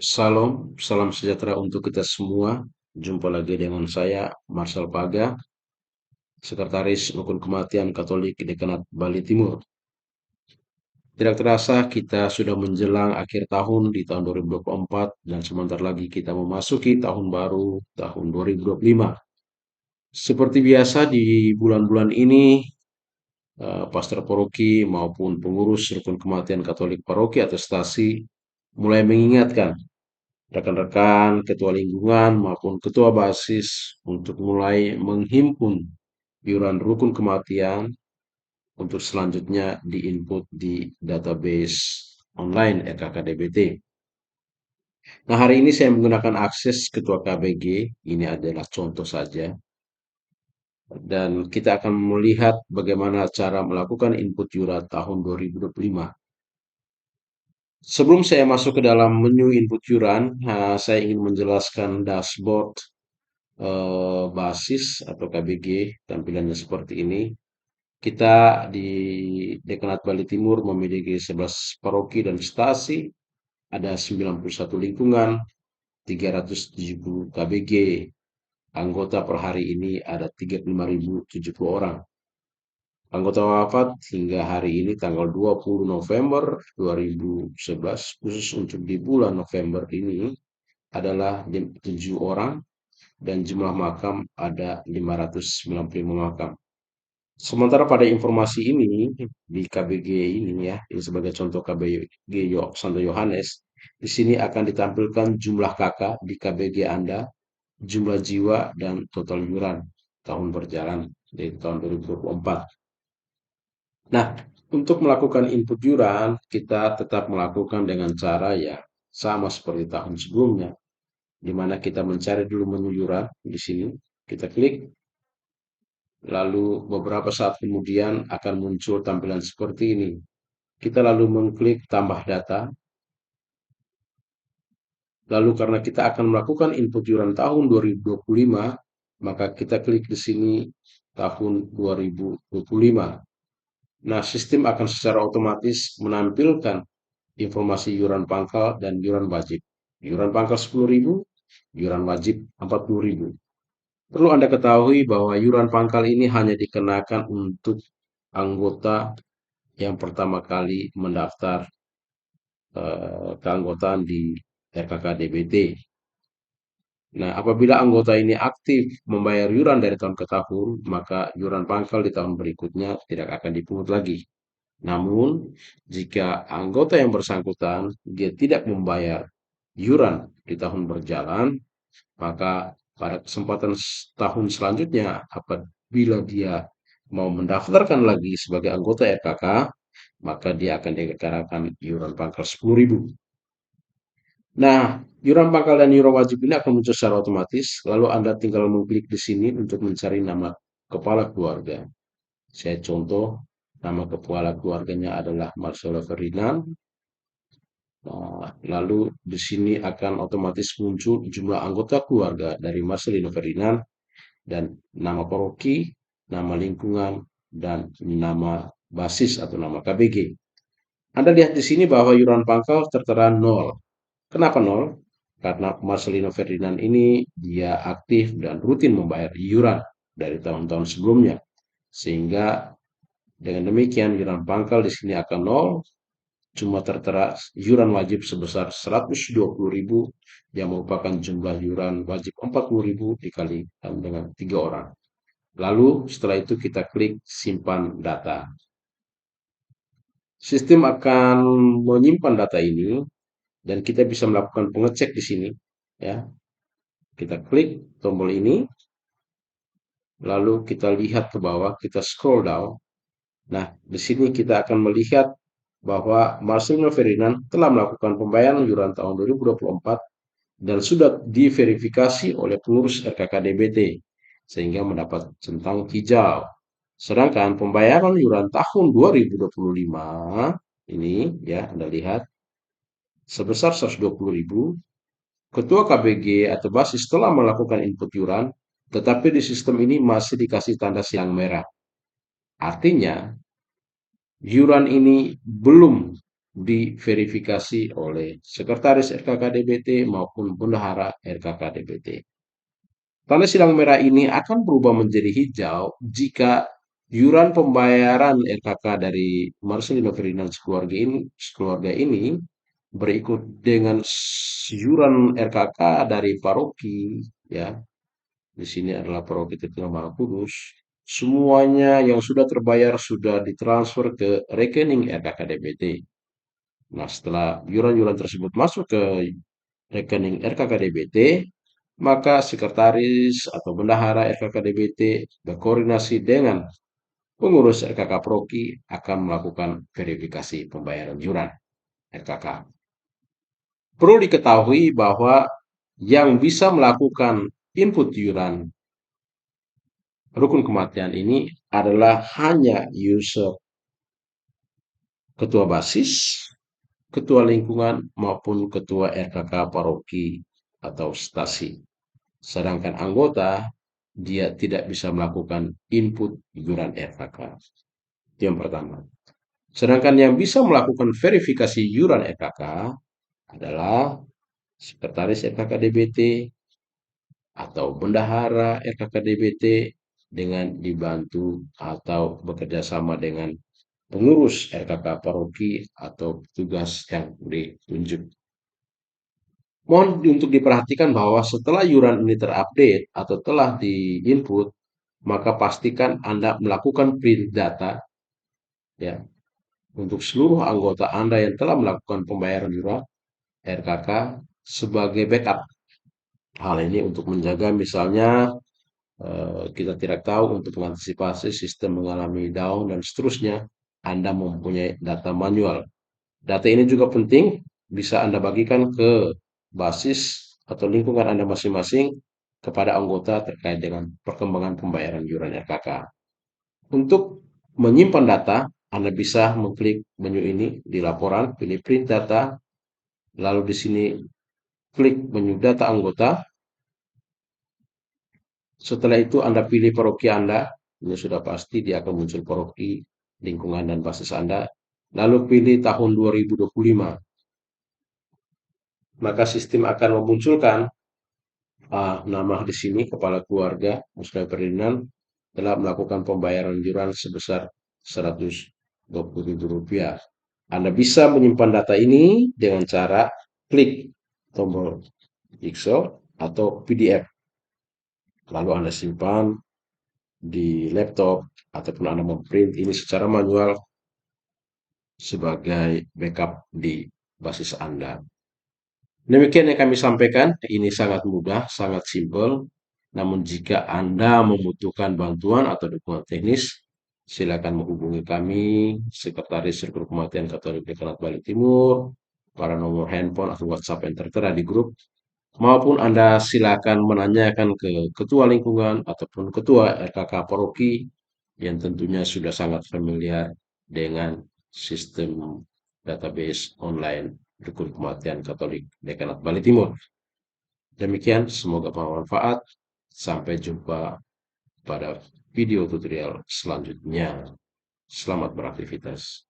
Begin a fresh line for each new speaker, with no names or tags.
Salam, salam sejahtera untuk kita semua. Jumpa lagi dengan saya, Marcel Paga, Sekretaris Rukun Kematian Katolik Dekanat Bali Timur. Tidak terasa kita sudah menjelang akhir tahun di tahun 2024 dan sebentar lagi kita memasuki tahun baru tahun 2025. Seperti biasa di bulan-bulan ini, pastor paroki maupun pengurus Rukun Kematian Katolik Paroki atau stasi mulai mengingatkan rekan-rekan ketua lingkungan maupun ketua basis untuk mulai menghimpun iuran rukun kematian untuk selanjutnya diinput di database online RKKDBT. Nah, hari ini saya menggunakan akses ketua KBG, ini adalah contoh saja, dan kita akan melihat bagaimana cara melakukan input iuran tahun 2025. Sebelum saya masuk ke dalam menu input iuran, saya ingin menjelaskan dashboard basis atau KBG tampilannya seperti ini. Kita di Dekanat Bali Timur memiliki 11 paroki dan stasi, ada 91 lingkungan, 370 KBG. Anggota per hari ini ada 35.070 orang. Anggota wafat hingga hari ini tanggal 20 November 2011, khusus untuk di bulan November ini adalah 7 orang dan jumlah makam ada 595 makam. Sementara pada informasi ini di KBG ini ya, ini sebagai contoh KBG Santo Yohanes, di sini akan ditampilkan jumlah kakak di KBG Anda, jumlah jiwa dan total iuran tahun berjalan di tahun 2024. Nah, untuk melakukan input iuran, kita tetap melakukan dengan cara ya sama seperti tahun sebelumnya, di mana kita mencari dulu menu iuran di sini, kita klik. Lalu beberapa saat kemudian akan muncul tampilan seperti ini. Kita lalu mengklik tambah data. Lalu karena kita akan melakukan input iuran tahun 2025, maka kita klik di sini tahun 2025. Nah, sistem akan secara otomatis menampilkan informasi iuran pangkal dan iuran wajib. Iuran pangkal 10.000, iuran wajib 40.000. Perlu Anda ketahui bahwa iuran pangkal ini hanya dikenakan untuk anggota yang pertama kali mendaftar keanggotaan di RKKDBT. Nah, apabila anggota ini aktif membayar iuran dari tahun ke tahun, maka iuran pangkal di tahun berikutnya tidak akan dipungut lagi. Namun, jika anggota yang bersangkutan dia tidak membayar iuran di tahun berjalan, maka pada kesempatan tahun selanjutnya apabila dia mau mendaftarkan lagi sebagai anggota RKK, maka dia akan dikenakan iuran pangkal 10.000. Nah, iuran pangkal dan iuran wajib ini akan muncul secara otomatis, lalu Anda tinggal mengklik di sini untuk mencari nama kepala keluarga. Saya contoh, nama kepala keluarganya adalah Marcelo Ferdinand. Nah, lalu di sini akan otomatis muncul jumlah anggota keluarga dari Marcelino Ferdinand dan nama paroki, nama lingkungan, dan nama basis atau nama KBG. Anda lihat di sini bahwa iuran pangkal tertera 0. Kenapa 0? Karena Marcelino Ferdinand ini dia aktif dan rutin membayar iuran dari tahun-tahun sebelumnya. Sehingga dengan demikian iuran pangkal di sini akan 0, cuma tertera iuran wajib sebesar 120.000 yang merupakan jumlah iuran wajib 40.000 dikalikan dengan 3 orang. Lalu setelah itu kita klik simpan data. Sistem akan menyimpan data ini dan kita bisa melakukan pengecek di sini ya. Kita klik tombol ini, lalu kita lihat ke bawah, kita scroll down. Nah, di sini kita akan melihat bahwa Marcelino Ferdinand telah melakukan pembayaran iuran tahun 2024 dan sudah diverifikasi oleh pengurus RKKDBT sehingga mendapat centang hijau. Sedangkan pembayaran iuran tahun 2025 ini ya Anda lihat sebesar 120.000. Ketua KBG atau basis telah melakukan input iuran, tetapi di sistem ini masih dikasih tanda silang merah. Artinya, iuran ini belum diverifikasi oleh sekretaris RKKDBT maupun bendahara RKKDBT. Tanda silang merah ini akan berubah menjadi hijau jika iuran pembayaran RKK dari Marcelino Ferdinand sekeluarga ini berikut dengan iuran RKK dari paroki, ya. Di sini adalah paroki Tritunggal Maha Kudus. Semuanya yang sudah terbayar sudah ditransfer ke rekening RKKDBT. Nah, setelah iuran-iuran tersebut masuk ke rekening RKKDBT, maka sekretaris atau bendahara RKKDBT berkoordinasi dengan pengurus RKK Proki akan melakukan verifikasi pembayaran iuran RKK. Perlu diketahui bahwa yang bisa melakukan input iuran rukun kematian ini adalah hanya user ketua basis, ketua lingkungan, maupun ketua RKK paroki atau stasi. Sedangkan anggota, dia tidak bisa melakukan input iuran RKK. Itu yang pertama. Sedangkan yang bisa melakukan verifikasi iuran RKK adalah sekretaris RKKDBT atau bendahara RKKDBT dengan dibantu atau bekerja sama dengan pengurus RKK paroki atau petugas yang ditunjuk. Mohon untuk diperhatikan bahwa setelah iuran ini terupdate atau telah di-input, maka pastikan Anda melakukan print data, ya, untuk seluruh anggota Anda yang telah melakukan pembayaran iuran RKK sebagai backup. Hal ini untuk menjaga misalnya kita tidak tahu untuk mengantisipasi sistem mengalami down dan seterusnya, Anda mempunyai data manual. Data ini juga penting, bisa Anda bagikan ke basis atau lingkungan Anda masing-masing kepada anggota terkait dengan perkembangan pembayaran iuran RKK. Untuk menyimpan data, Anda bisa mengklik menu ini di laporan, pilih print data, lalu di sini klik menu data anggota. Setelah itu Anda pilih paroki Anda, ini sudah pasti dia akan muncul paroki, lingkungan, dan basis Anda. Lalu pilih tahun 2025. Maka sistem akan memunculkan nama di sini, kepala keluarga Muslim Ferdinand telah melakukan pembayaran iuran sebesar Rp120.000. Anda bisa menyimpan data ini dengan cara klik tombol Excel atau PDF. Lalu Anda simpan di laptop ataupun Anda memprint ini secara manual sebagai backup di basis Anda. Demikian yang kami sampaikan, ini sangat mudah, sangat simpel. Namun jika Anda membutuhkan bantuan atau dukungan teknis, silakan menghubungi kami, Sekretaris Struktur Kematian Katolik Dekanat Bali Timur, para nomor handphone atau WhatsApp yang tertera di grup, maupun Anda silakan menanyakan ke Ketua Lingkungan ataupun Ketua RKK Paroki yang tentunya sudah sangat familiar dengan sistem database online Rukun Kematian Katolik Dekanat Bali Timur. Demikian, semoga bermanfaat. Sampai jumpa pada video tutorial selanjutnya. Selamat beraktivitas.